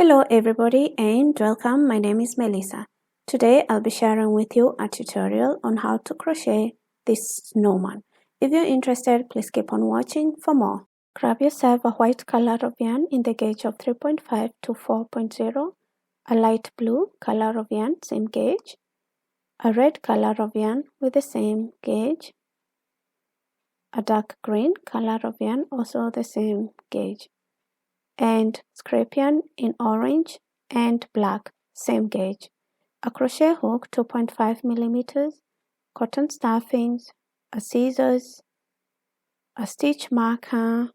Hello everybody and welcome. My name is Melissa. Today I'll be sharing with you a tutorial on how to crochet this snowman. If you're interested, please keep on watching for more. Grab yourself a white color of yarn in the gauge of 3.5 to 4.0, a light blue color of yarn, same gauge, a red color of yarn with the same gauge, a dark green color of yarn, also the same gauge, and scrap yarn in orange and black, same gauge, a crochet hook 2.5 millimeters, cotton stuffings, a scissors, a stitch marker,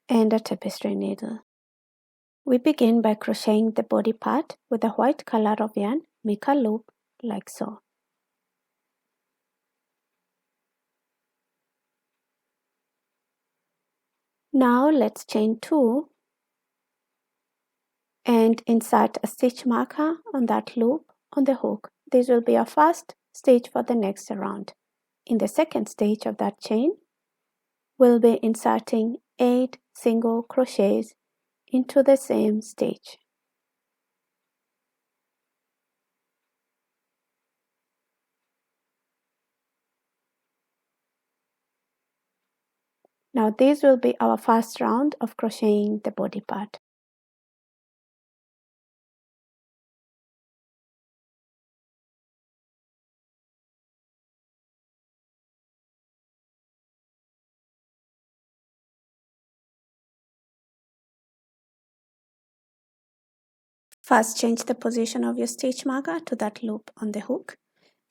and a tapestry needle. We begin by crocheting the body part with a white color of yarn. Make a loop like so. Now let's chain 2 and insert a stitch marker on that loop on the hook. This will be our first stage for the next round. In the second stage of that chain, we'll be inserting 8 single crochets into the same stitch. Now this will be our first round of crocheting the body part. First, change the position of your stitch marker to that loop on the hook.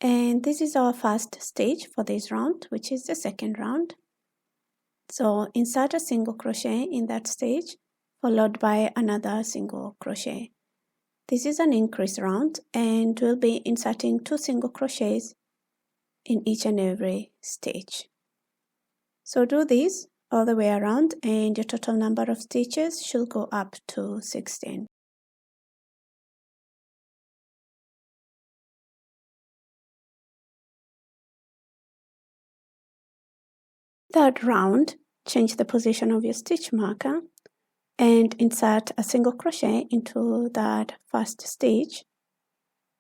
And this is our first stage for this round, which is the second round. So insert a single crochet in that stage, followed by another single crochet. This is an increase round, and we'll be inserting 2 single crochets in each and every stage. So do this all the way around, and your total number of stitches should go up to 16. Third round, change the position of your stitch marker and insert a single crochet into that first stitch,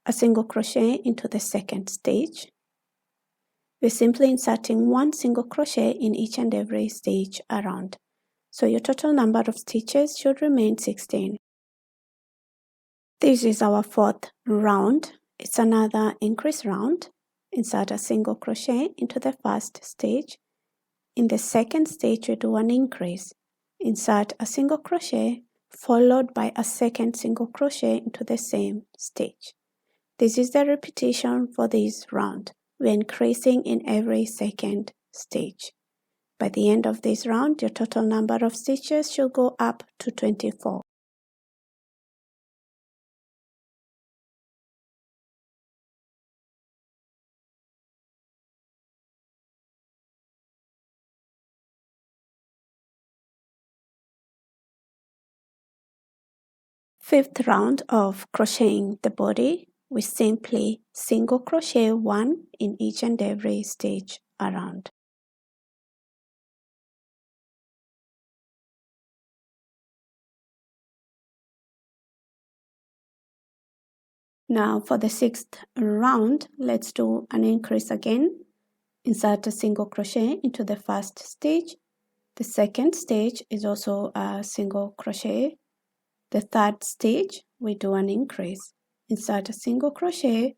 a single crochet into the second stitch. We're simply inserting 1 single crochet in each and every stitch around. So your total number of stitches should remain 16. This is our fourth round. It's another increase round. Insert a single crochet into the first stitch. In the second stitch, we do an increase. Insert a single crochet followed by a second single crochet into the same stitch. This is the repetition for this round. We're increasing in every second stitch. By the end of this round, your total number of stitches should go up to 24. Fifth round of crocheting the body, we simply single crochet 1 in each and every stitch around. Now for the sixth round, let's do an increase again. Insert a single crochet into the first stitch. The second stitch is also a single crochet. The third stitch, we do an increase. Insert a single crochet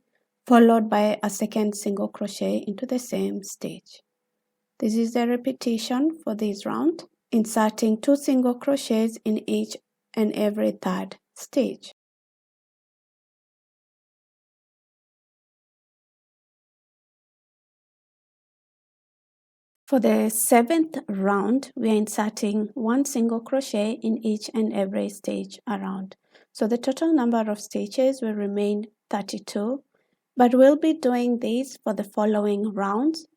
followed by a second single crochet into the same stitch. This is the repetition for this round, inserting 2 single crochets in each and every third stitch. For the 7th round, we are inserting 1 single crochet in each and every stitch around. So the total number of stitches will remain 32, but we'll be doing this for the following rounds.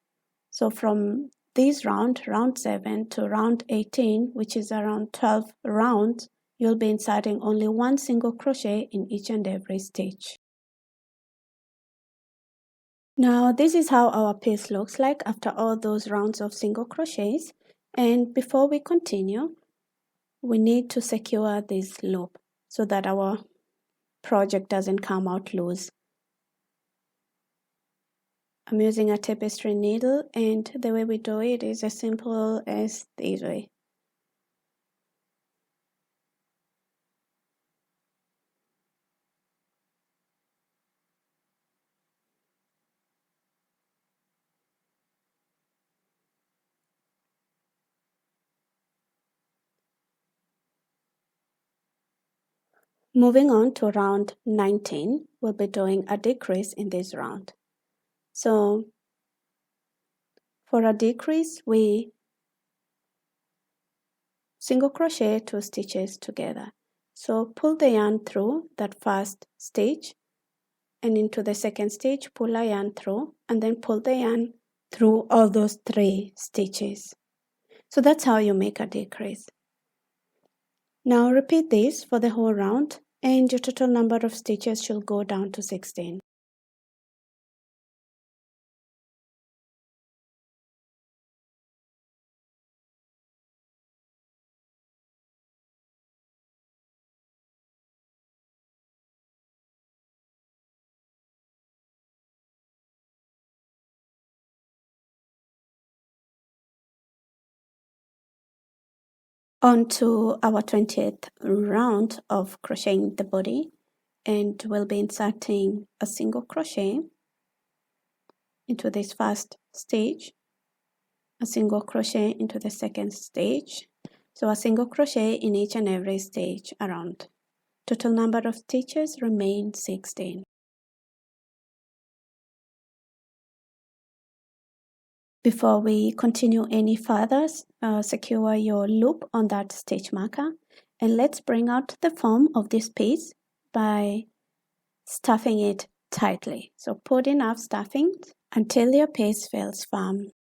So from this round, round 7 to round 18, which is around 12 rounds, you'll be inserting only 1 single crochet in each and every stitch. Now this is how our piece looks like after all those rounds of single crochets, and before we continue, we need to secure this loop. so that our project doesn't come out loose. I'm using a tapestry needle, and the way we do it is as simple as this way. Moving on to round 19, we'll be doing a decrease in this round. So for a decrease, we single crochet 2 stitches together. So pull the yarn through that first stitch, and into the second stitch, pull a yarn through, and then pull the yarn through all those 3 stitches. So that's how you make a decrease. Now repeat this for the whole round, and your total number of stitches should go down to 16. On to our 20th round of crocheting the body, and we'll be inserting a single crochet into this first stage, a single crochet into the second stage, so a single crochet in each and every stage around. Total number of stitches remain 16. Before we continue any further, secure your loop on that stitch marker, and let's bring out the form of this piece by stuffing it tightly. So put enough stuffing until your piece feels firm.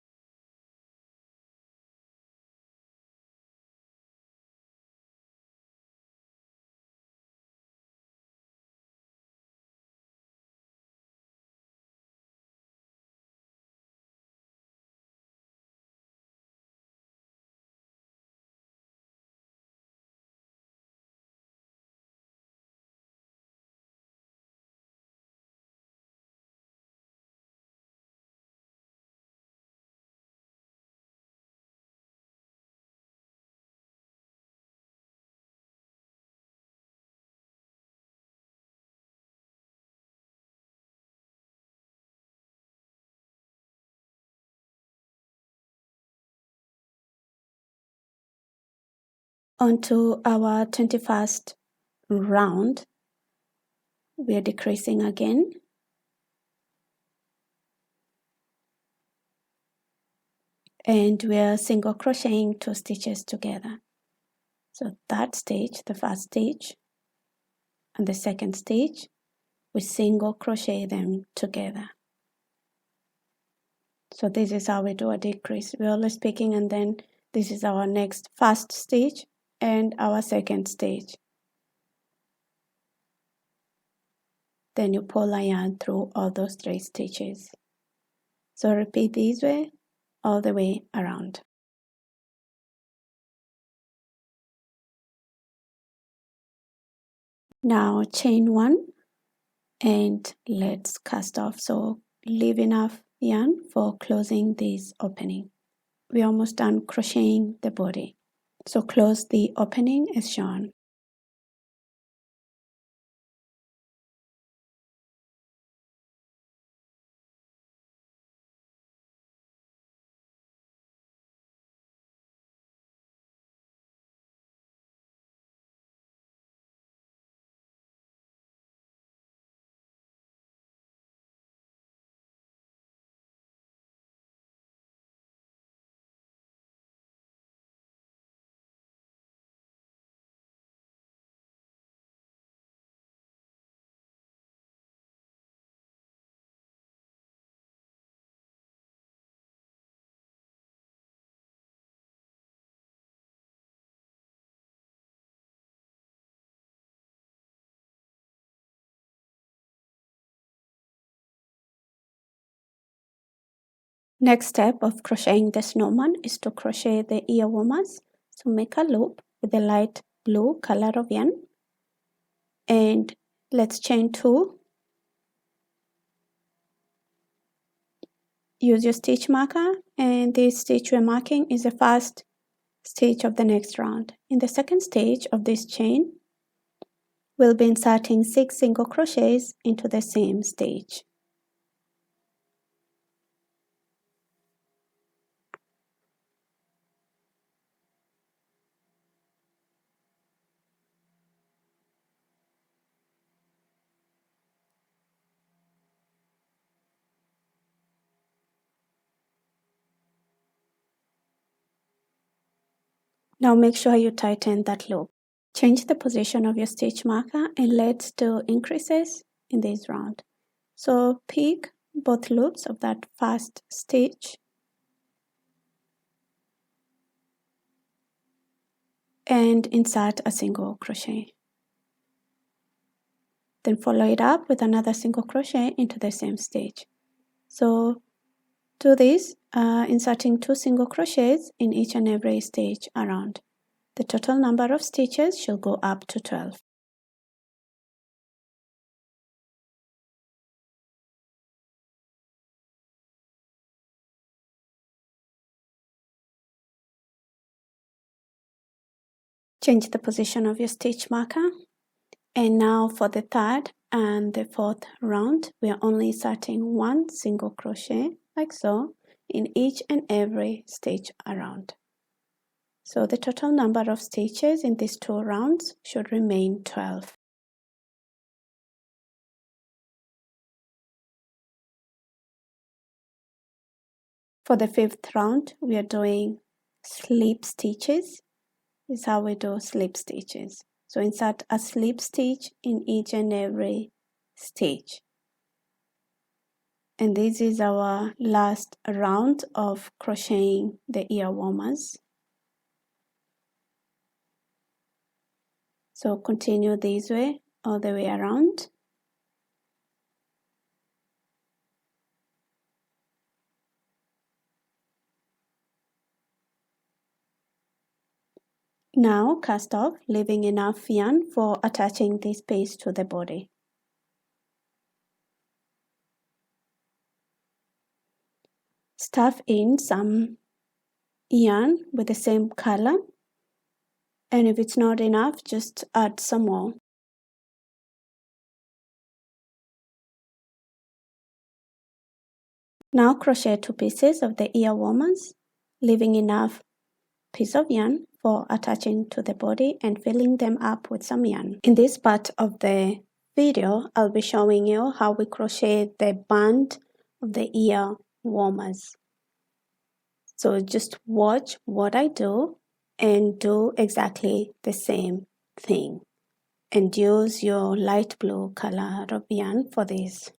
Onto our 21st round, we are decreasing again. And we are single crocheting 2 stitches together. So that stitch, the first stitch, and the second stitch, we single crochet them together. So this is how we do a decrease. We're always picking, and then this is our next first stitch and our second stitch. Then you pull a yarn through all those 3 stitches. So repeat this way all the way around. Now chain 1 and let's cast off. So leave enough yarn for closing this opening. We're almost done crocheting the body. So close the opening as shown. Next step of crocheting the snowman is to crochet the ear warmers. So make a loop with the light blue color of yarn and let's chain 2. Use your stitch marker, and this stitch we're marking is the first stitch of the next round. In the second stage of this chain, we'll be inserting 6 single crochets into the same stitch. Now make sure you tighten that loop. Change the position of your stitch marker and let's do increases in this round. So pick both loops of that first stitch and insert a single crochet. Then follow it up with another single crochet into the same stitch. So do this, inserting 2 single crochets in each and every stitch around. The total number of stitches should go up to 12. Change the position of your stitch marker. And now for the third and the fourth round, we are only inserting 1 single crochet, like so, in each and every stitch around. So the total number of stitches in these 2 rounds should remain 12. For the 5th round, we are doing slip stitches. This is how we do slip stitches. So insert a slip stitch in each and every stitch. And this is our last round of crocheting the ear warmers. So continue this way all the way around. Now cast off, leaving enough yarn for attaching this piece to the body. Stuff in some yarn with the same color, and if it's not enough, just add some more. Now crochet 2 pieces of the ear warmers, leaving enough piece of yarn for attaching to the body and filling them up with some yarn. In this part of the video, I'll be showing you how we crochet the band of the ear warmers. So just watch what I do and do exactly the same thing. And use your light blue color of yarn for this.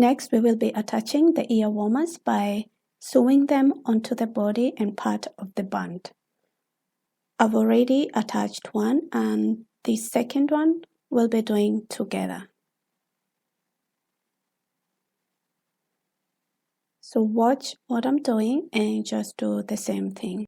Next, we will be attaching the ear warmers by sewing them onto the body and part of the band. I've already attached one, and the second one we'll be doing together. So watch what I'm doing and just do the same thing.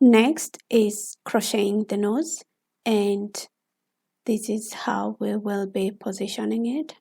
Next is crocheting the nose, and this is how we will be positioning it.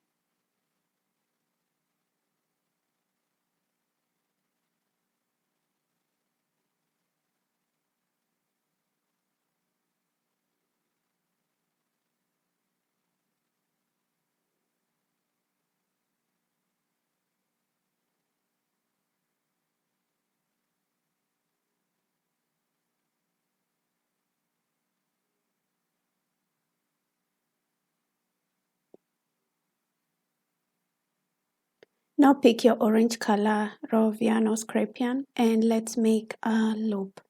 Now pick your orange color raw yarn or scrap yarn, and let's make a loop.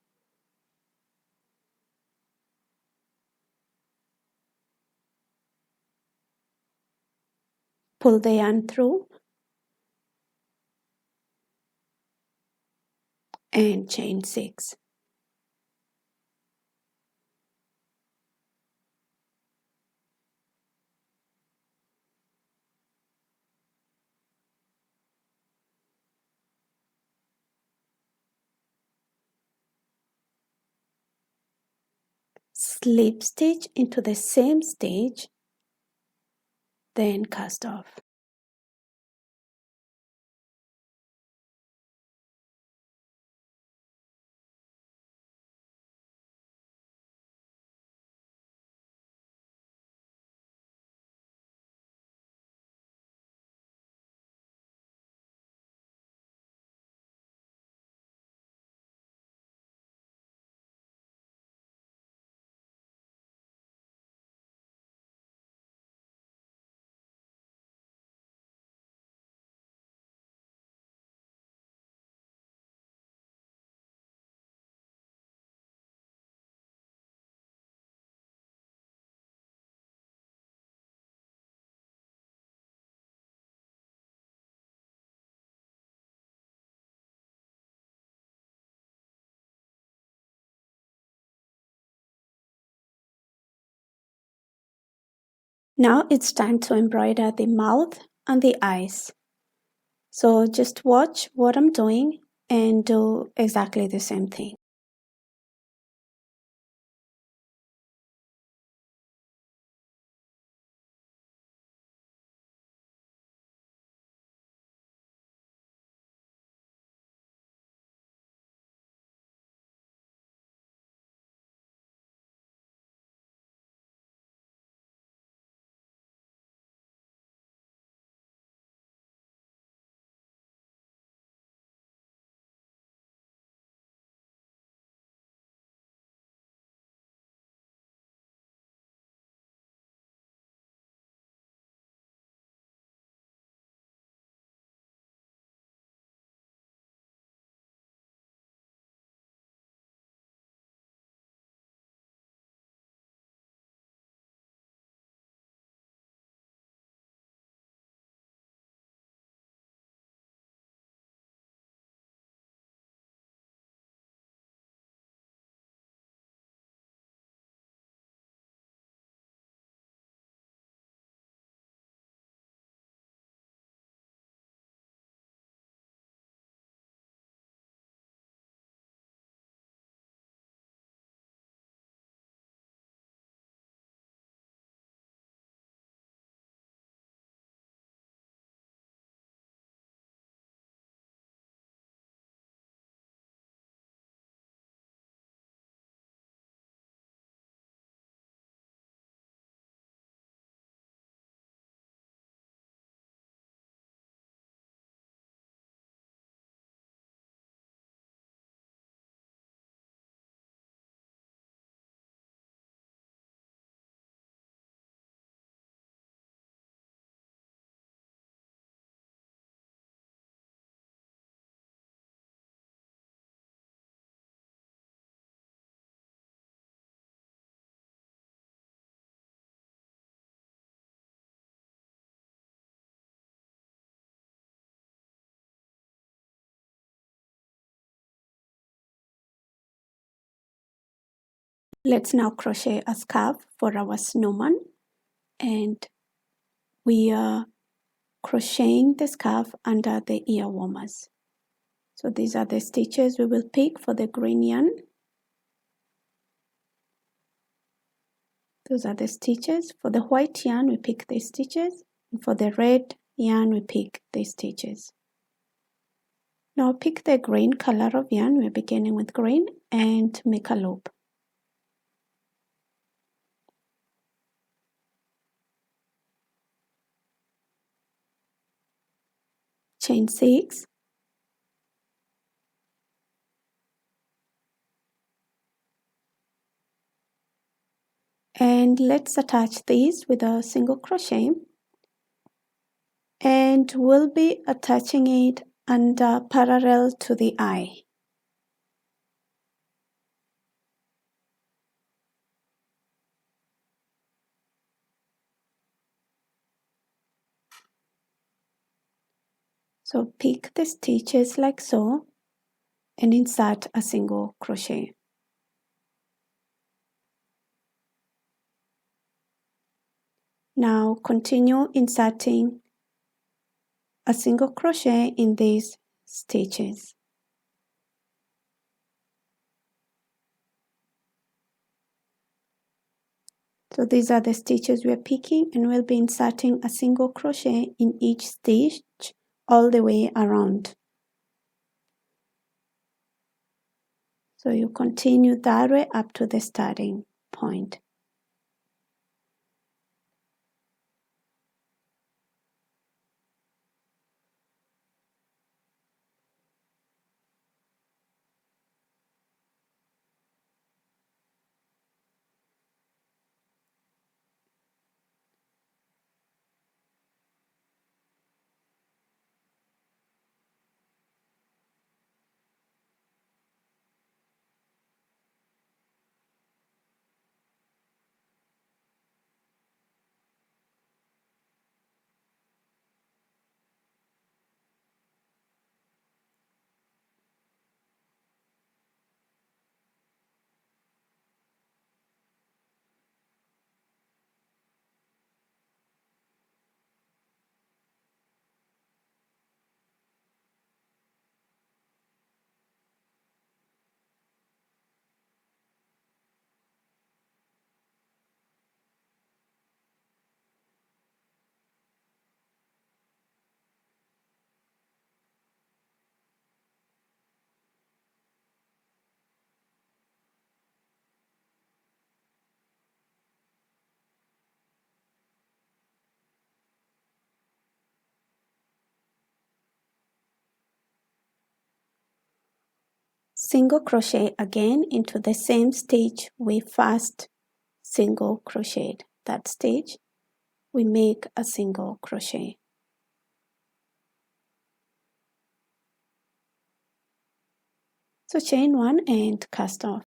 Pull the yarn through and chain 6. slip stitch into the same stitch, then cast off. Now it's time to embroider the mouth and the eyes. So just watch what I'm doing and do exactly the same thing. Let's now crochet a scarf for our snowman, and we are crocheting the scarf under the ear warmers. So these are the stitches we will pick for the green yarn. Those are the stitches. For the white yarn, we pick the stitches, and for the red yarn, we pick the stitches. Now pick the green color of yarn. We're beginning with green, and make a loop. Chain 6, and let's attach these with a single crochet, and we'll be attaching it under parallel to the eye. So pick the stitches like so and insert a single crochet. Now continue inserting a single crochet in these stitches. So these are the stitches we are picking, and we'll be inserting a single crochet in each stitch all the way around. So you continue that way up to the starting point. Single crochet again into the same stitch we first single crocheted. That stitch, we make a single crochet. So chain one and cast off.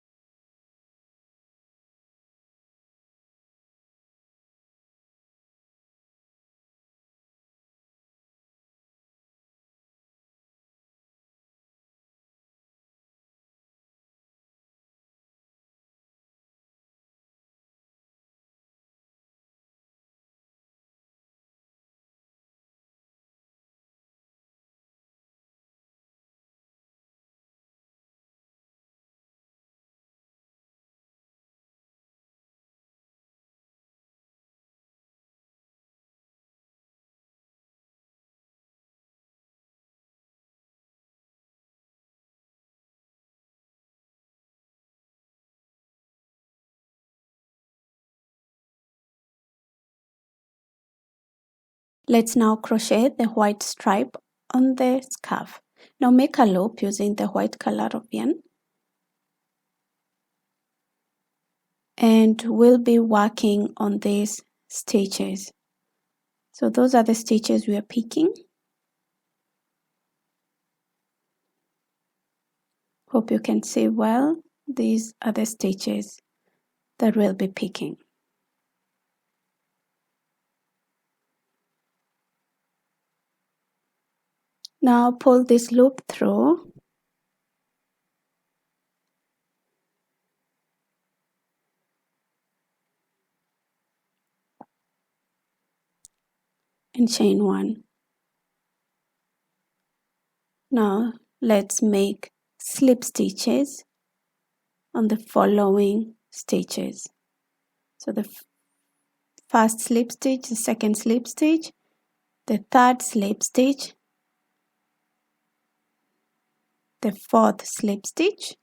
Let's now crochet the white stripe on the scarf. Now make a loop using the white color of yarn, and we'll be working on these stitches. So those are the stitches we are picking. Hope you can see well. These are the stitches that we'll be picking. Now pull this loop through and chain one. Now let's make slip stitches on the following stitches. So the first slip stitch, the second slip stitch, the third slip stitch, the fourth slip stitch.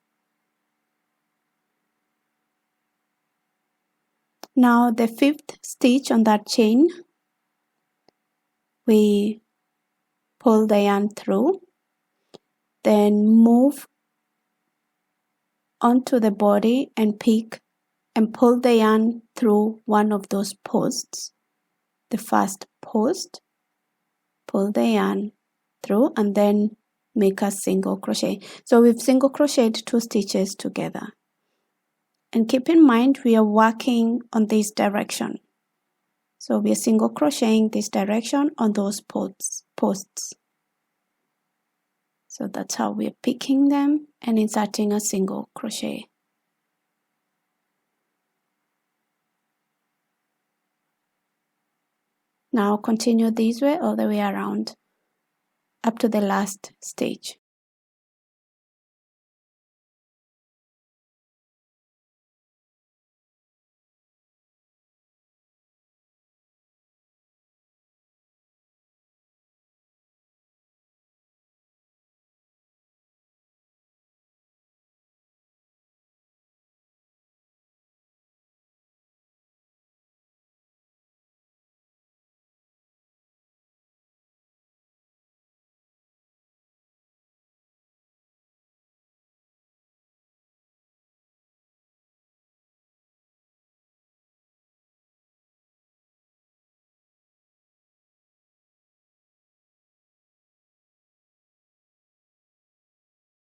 Now the fifth stitch on that chain, we pull the yarn through, then move onto the body and pick and pull the yarn through one of those posts. The first post, pull the yarn through, and then make a single crochet. So we've single crocheted 2 stitches together. And keep in mind we are working on this direction. So we are single crocheting this direction on those posts. So that's how we're picking them and inserting a single crochet. Now continue this way all the way around up to the last stitch.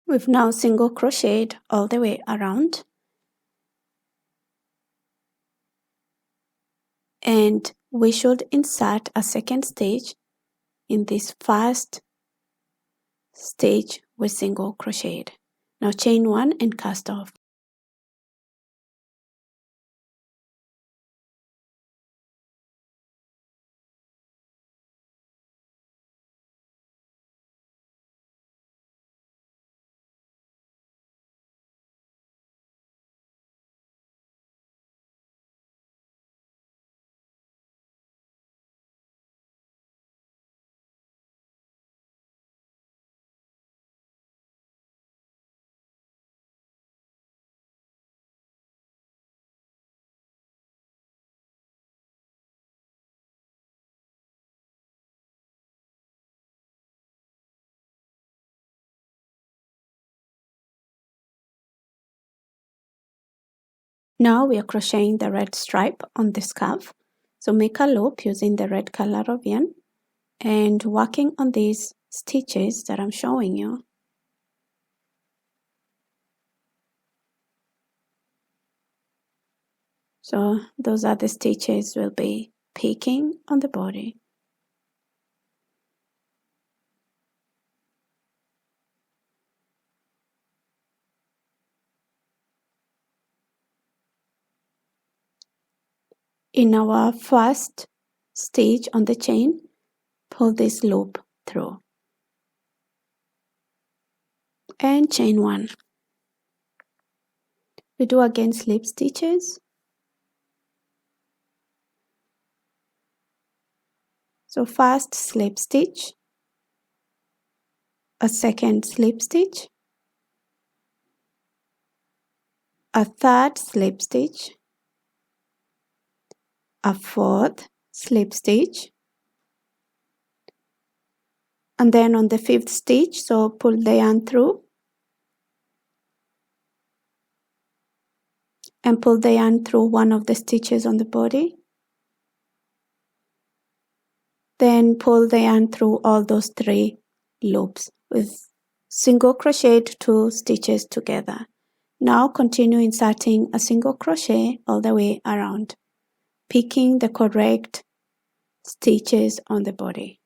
We've now single crocheted all the way around, and we should insert a second stitch in this first stage we single crocheted. Now chain 1 and cast off. Now we are crocheting the red stripe on the scarf. So make a loop using the red color of yarn and working on these stitches that I'm showing you. So those are the stitches we'll be picking on the body. In our first stitch on the chain, pull this loop through and chain 1. We do again slip stitches. So first slip stitch, a second slip stitch, a third slip stitch, a fourth slip stitch, and then on the 5th stitch, so pull the yarn through and pull the yarn through one of the stitches on the body. Then pull the yarn through all those 3 loops with single crocheted 2 stitches together. Now continue inserting a single crochet all the way around, picking the correct stitches on the body.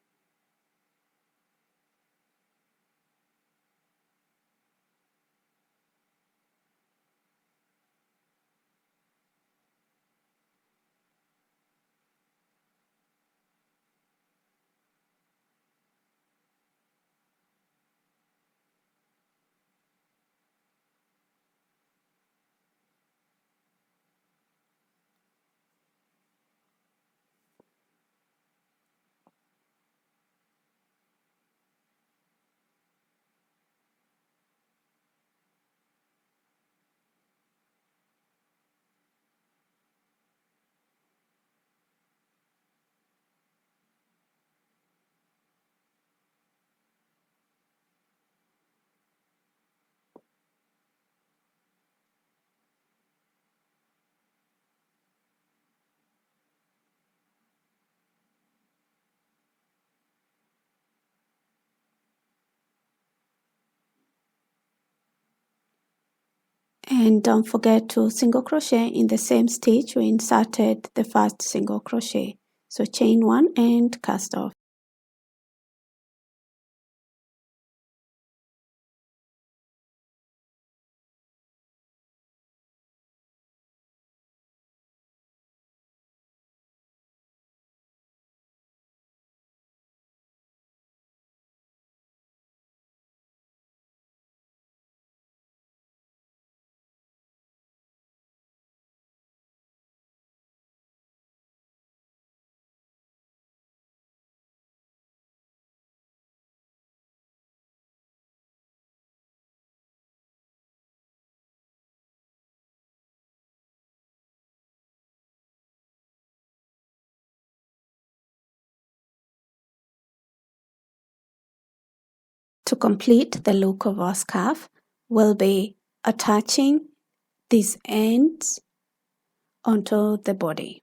And don't forget to single crochet in the same stitch we inserted the first single crochet. So chain 1 and cast off. To complete the look of our scarf, we'll be attaching these ends onto the body.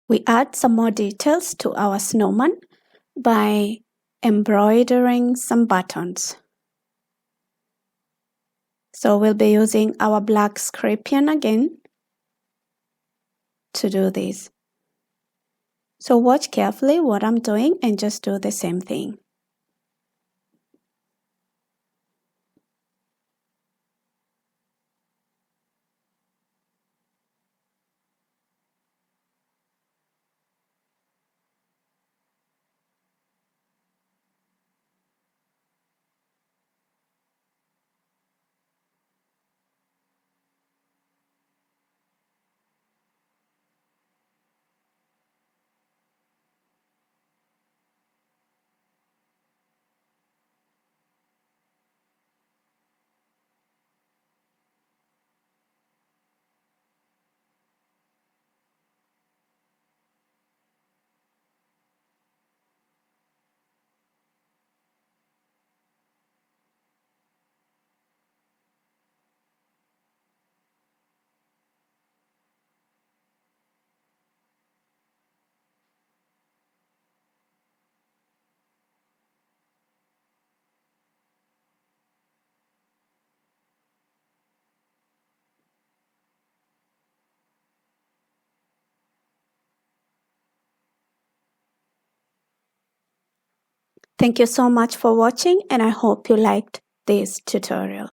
We add some more details to our snowman by embroidering some buttons. So we'll be using our black Scripion again to do this. So watch carefully what I'm doing and just do the same thing. Thank you so much for watching, and I hope you liked this tutorial.